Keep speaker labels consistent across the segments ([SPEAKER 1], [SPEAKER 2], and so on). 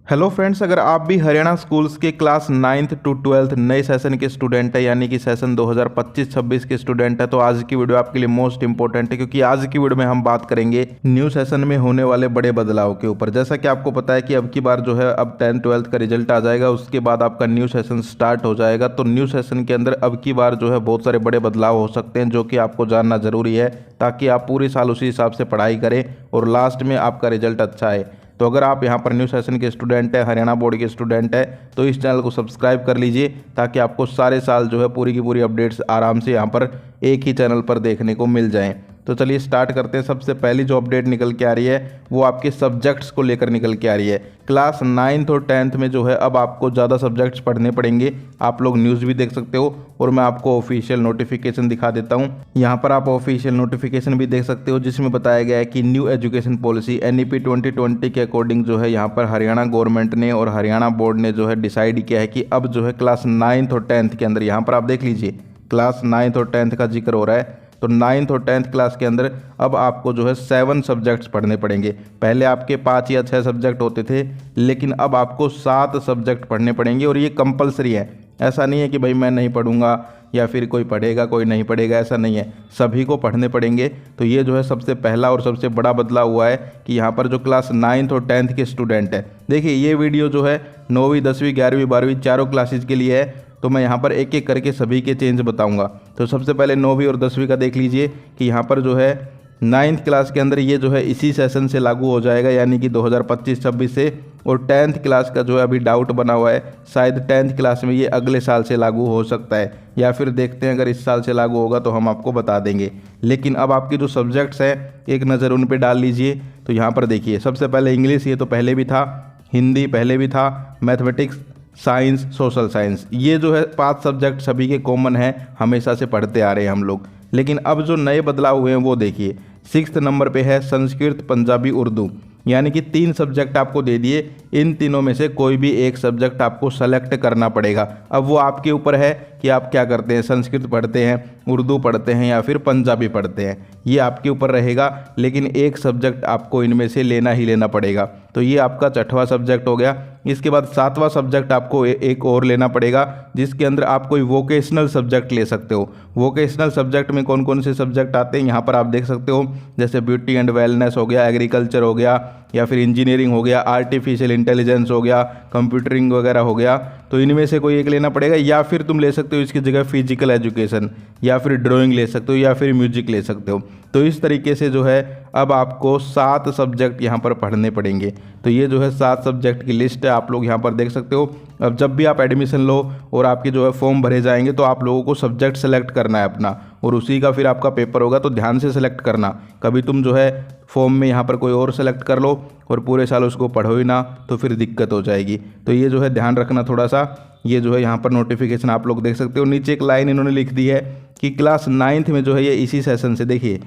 [SPEAKER 1] Hello friends, अगर आप भी हरियाणा स्कूल्स के क्लास 9th to 12th नए सेशन के स्टूडेंट है यानी कि सेशन 2025-26 के स्टूडेंट है तो आज की वीडियो आपके लिए मोस्ट इंपॉर्टेंट है, क्योंकि आज की वीडियो में हम बात करेंगे न्यू सेशन में होने वाले बड़े बदलाव के ऊपर। जैसा कि आपको पता है कि अब की बार जो है अब 10th-12th का रिजल्ट आ जाएगा, उसके बाद आपका न्यू सेशन स्टार्ट हो जाएगा। तो न्यू सेशन के अंदर अब की बार जो है बहुत सारे बड़े बदलाव हो सकते हैं जो कि आपको जानना जरूरी है, ताकि आप पूरे साल उसी हिसाब से पढ़ाई करें और लास्ट में आपका रिजल्ट अच्छा आए। तो अगर आप यहाँ पर न्यू सेशन के स्टूडेंट है, हरियाणा बोर्ड के स्टूडेंट है, तो इस चैनल को सब्सक्राइब कर लीजिए ताकि आपको सारे साल जो है पूरी की पूरी अपडेट्स आराम से यहाँ पर एक ही चैनल पर देखने को मिल जाएं। तो चलिए स्टार्ट करते हैं। सबसे पहली जो अपडेट निकल के आ रही है वो आपके सब्जेक्ट्स को लेकर निकल के आ रही है। क्लास 9th और 10th में जो है अब आपको ज़्यादा सब्जेक्ट्स पढ़ने पड़ेंगे। आप लोग न्यूज़ भी देख सकते हो और मैं आपको ऑफिशियल नोटिफिकेशन दिखा देता हूँ। यहाँ पर आप ऑफिशियल नोटिफिकेशन भी देख सकते हो जिसमें बताया गया है कि न्यू एजुकेशन पॉलिसी NEP 2020 के अकॉर्डिंग जो है यहाँ पर हरियाणा गवर्नमेंट ने और हरियाणा बोर्ड ने जो है डिसाइड किया है कि अब जो है क्लास 9th और 10th के अंदर, यहाँ पर आप देख लीजिए क्लास 9th और 10th का जिक्र हो रहा है। तो 9th और 10th क्लास के अंदर अब आपको जो है 7 सब्जेक्ट्स पढ़ने पड़ेंगे। पहले आपके 5 या 6 सब्जेक्ट होते थे, लेकिन अब आपको 7 सब्जेक्ट पढ़ने पड़ेंगे और ये कंपलसरी है। ऐसा नहीं है कि भाई मैं नहीं पढ़ूंगा या फिर कोई पढ़ेगा कोई नहीं पढ़ेगा, ऐसा नहीं है, सभी को पढ़ने पड़ेंगे। तो ये जो है सबसे पहला और सबसे बड़ा बदलाव हुआ है कि यहाँ पर जो क्लास 9th और 10th के स्टूडेंट है, देखिए ये वीडियो जो है 9वीं 10वीं 11वीं 12वीं चारों क्लासेज के लिए है। तो मैं यहाँ पर एक एक करके सभी के चेंज बताऊंगा। तो सबसे पहले 9वीं और 10वीं का देख लीजिए कि यहाँ पर जो है 9th क्लास के अंदर ये जो है इसी सेशन से लागू हो जाएगा, यानी कि 2025-26 से। और 10th क्लास का जो है अभी डाउट बना हुआ है, शायद 10th क्लास में ये अगले साल से लागू हो सकता है, या फिर देखते हैं अगर इस साल से लागू होगा तो हम आपको बता देंगे। लेकिन अब आपके जो सब्जेक्ट्स हैं एक नज़र उन पर डाल लीजिए। तो यहाँ पर देखिए सबसे पहले इंग्लिश, ये तो पहले भी था, हिंदी पहले भी था, मैथमेटिक्स, साइंस, सोशल साइंस, ये जो है 5 सब्जेक्ट सभी के कॉमन है, हमेशा से पढ़ते आ रहे हैं हम लोग। लेकिन अब जो नए बदलाव हुए हैं वो देखिए 6th नंबर पे है संस्कृत, पंजाबी, उर्दू, यानी कि 3 सब्जेक्ट आपको दे दिए। इन तीनों में से कोई भी एक सब्जेक्ट आपको सेलेक्ट करना पड़ेगा। अब वो आपके ऊपर है कि आप क्या करते हैं, संस्कृत पढ़ते हैं, उर्दू पढ़ते हैं या फिर पंजाबी पढ़ते हैं, ये आपके ऊपर रहेगा। लेकिन एक सब्जेक्ट आपको इनमें से लेना ही लेना पड़ेगा। तो ये आपका 6वां सब्जेक्ट हो गया। इसके बाद 7वां सब्जेक्ट आपको एक और लेना पड़ेगा, जिसके अंदर आप कोई वोकेशनल सब्जेक्ट ले सकते हो। वोकेशनल सब्जेक्ट में कौन कौन से सब्जेक्ट आते हैं यहाँ पर आप देख सकते हो, जैसे ब्यूटी एंड वेलनेस हो गया, एग्रीकल्चर हो गया, या फिर इंजीनियरिंग हो गया, आर्टिफिशियल इंटेलिजेंस हो गया, कंप्यूटरिंग वगैरह हो गया। तो इनमें से कोई एक लेना पड़ेगा, या फिर तुम ले सकते हो इसकी जगह फिजिकल एजुकेशन, या फिर ड्राइंग ले सकते हो, या फिर म्यूजिक ले सकते हो। तो इस तरीके से जो है अब आपको 7 सब्जेक्ट यहाँ पर पढ़ने पड़ेंगे। तो ये जो है 7 सब्जेक्ट की लिस्ट है, आप लोग यहाँ पर देख सकते हो। अब जब भी आप एडमिशन लो और आपके जो है फॉर्म भरे जाएंगे तो आप लोगों को सब्जेक्ट सेलेक्ट करना है अपना, और उसी का फिर आपका पेपर होगा। तो ध्यान से सेलेक्ट करना, कभी तुम जो है फॉर्म में यहाँ पर कोई और सेलेक्ट कर लो और पूरे साल उसको पढ़ो ही ना, तो फिर दिक्कत हो जाएगी। तो ये जो है ध्यान रखना थोड़ा सा। ये जो है यहाँ पर नोटिफिकेशन आप लोग देख सकते हो, नीचे एक लाइन इन्होंने लिख दी है कि क्लास 9th में जो है ये इसी सेशन से, देखिए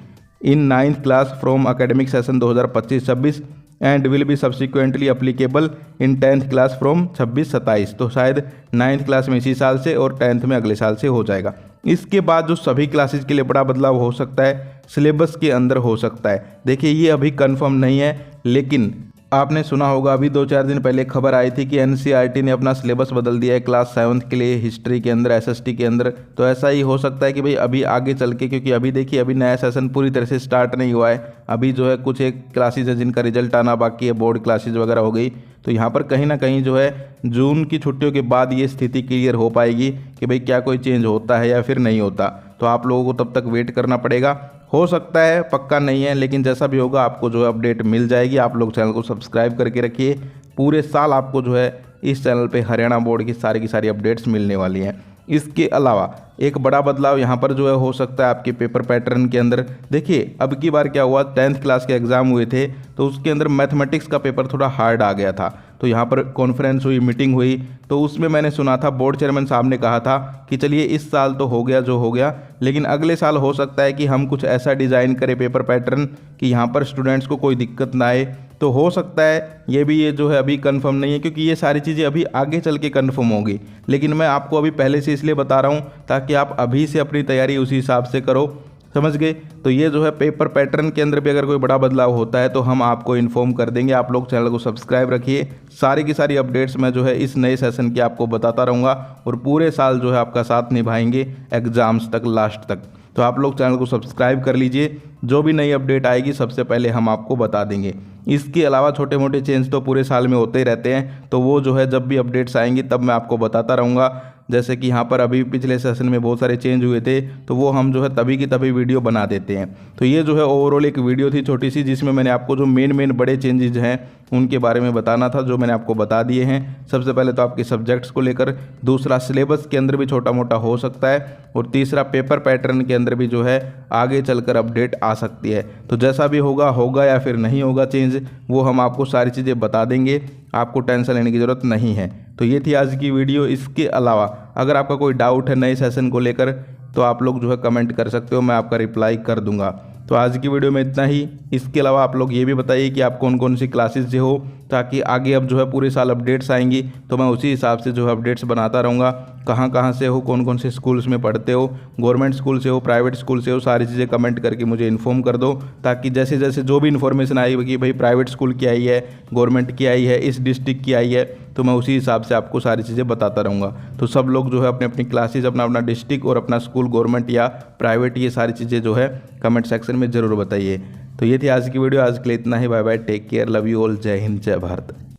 [SPEAKER 1] इन 9th class from academic session 2025-26 and will be subsequently applicable in 10th class from 26-27। तो शायद 9th क्लास में इसी साल से और 10th में अगले साल से हो जाएगा। इसके बाद जो सभी क्लासेस के लिए बड़ा बदलाव हो सकता है, सिलेबस के अंदर हो सकता है। देखिए ये अभी कंफर्म नहीं है, लेकिन आपने सुना होगा अभी 2-4 दिन पहले खबर आई थी कि NCERT ने अपना सिलेबस बदल दिया है क्लास 7th के लिए, हिस्ट्री के अंदर, SST के अंदर। तो ऐसा ही हो सकता है कि भाई अभी आगे चल के, क्योंकि अभी देखिए अभी नया सेशन पूरी तरह से स्टार्ट नहीं हुआ है, अभी जो है कुछ एक क्लासेज है जिनका रिजल्ट आना बाकी है, बोर्ड क्लासेज वगैरह हो गई। तो यहाँ पर कहीं ना कहीं जो है जून की छुट्टियों के बाद ये स्थिति क्लियर हो पाएगी कि भाई क्या कोई चेंज होता है या फिर नहीं होता। तो आप लोगों को तब तक वेट करना पड़ेगा। हो सकता है, पक्का नहीं है, लेकिन जैसा भी होगा आपको जो है अपडेट मिल जाएगी। आप लोग चैनल को सब्सक्राइब करके रखिए, पूरे साल आपको जो है इस चैनल पे हरियाणा बोर्ड की सारी अपडेट्स मिलने वाली हैं। इसके अलावा एक बड़ा बदलाव यहाँ पर जो है हो सकता है आपके पेपर पैटर्न के अंदर। देखिए अब की बार क्या हुआ, 10th क्लास के एग्ज़ाम हुए थे तो उसके अंदर मैथमेटिक्स का पेपर थोड़ा हार्ड आ गया था। तो यहाँ पर कॉन्फ्रेंस हुई, मीटिंग हुई, तो उसमें मैंने सुना था बोर्ड चेयरमैन साहब ने कहा था कि चलिए इस साल तो हो गया जो हो गया, लेकिन अगले साल हो सकता है कि हम कुछ ऐसा डिज़ाइन करें पेपर पैटर्न कि यहाँ पर स्टूडेंट्स को कोई दिक्कत ना आए। तो हो सकता है ये जो है अभी कंफर्म नहीं है, क्योंकि ये सारी चीज़ें अभी आगे चल के कंफर्म होगी। लेकिन मैं आपको अभी पहले से इसलिए बता रहा हूँ ताकि आप अभी से अपनी तैयारी उसी हिसाब से करो। समझ गए। तो ये जो है पेपर पैटर्न के अंदर भी अगर कोई बड़ा बदलाव होता है तो हम आपको इन्फॉर्म कर देंगे। आप लोग चैनल को सब्सक्राइब रखिए, सारी की सारी अपडेट्स मैं जो है इस नए सेशन की आपको बताता रहूँगा और पूरे साल जो है आपका साथ निभाएंगे एग्जाम्स तक, लास्ट तक। तो आप लोग चैनल को सब्सक्राइब कर लीजिए, जो भी नई अपडेट आएगी सबसे पहले हम आपको बता देंगे। इसके अलावा छोटे मोटे चेंज तो पूरे साल में होते ही रहते हैं, तो वो जो है जब भी अपडेट्स आएंगी तब मैं आपको बताता रहूँगा। जैसे कि यहाँ पर अभी पिछले सेशन में बहुत सारे चेंज हुए थे, तो वो हम जो है तभी की तभी वीडियो बना देते हैं। तो ये जो है ओवरऑल एक वीडियो थी छोटी सी, जिसमें मैंने आपको जो मेन बड़े चेंजेज हैं उनके बारे में बताना था, जो मैंने आपको बता दिए हैं। सबसे पहले तो आपके सब्जेक्ट्स को लेकर, दूसरा सिलेबस के अंदर भी छोटा मोटा हो सकता है, और तीसरा पेपर पैटर्न के अंदर भी जो है आगे चलकर अपडेट आ सकती है। तो जैसा भी होगा या फिर नहीं होगा चेंज, वो हम आपको सारी चीज़ें बता देंगे, आपको टेंशन लेने की ज़रूरत नहीं है। तो ये थी आज की वीडियो। इसके अलावा अगर आपका कोई डाउट है नए सेशन को लेकर तो आप लोग जो है कमेंट कर सकते हो, मैं आपका रिप्लाई कर दूंगा। तो आज की वीडियो में इतना ही। इसके अलावा आप लोग ये भी बताइए कि आप कौन कौन सी क्लासेस से हो, ताकि आगे अब जो है पूरे साल अपडेट्स आएंगी तो मैं उसी हिसाब से जो है अपडेट्स बनाता रहूँगा। कहाँ से हो, कौन कौन से स्कूल्स में पढ़ते हो, गवर्नमेंट स्कूल से हो, प्राइवेट स्कूल से हो, सारी चीज़ें कमेंट करके मुझे इन्फॉर्म कर दो, ताकि जैसे जैसे जो भी इन्फॉर्मेशन आई कि भाई प्राइवेट स्कूल की आई है, गवर्नमेंट की आई है, इस डिस्ट्रिक्ट की आई है, तो मैं उसी हिसाब से आपको सारी चीज़ें बताता रहूँगा। तो सब लोग जो है अपनी अपनी क्लासेज, अपना अपना डिस्ट्रिक्ट और अपना स्कूल गवर्नमेंट या प्राइवेट, ये सारी चीज़ें जो है कमेंट सेक्शन में ज़रूर बताइए। तो ये थी आज की वीडियो। आज के लिए इतना ही। Bye bye, take care, love you all, जय हिंद, जय भारत।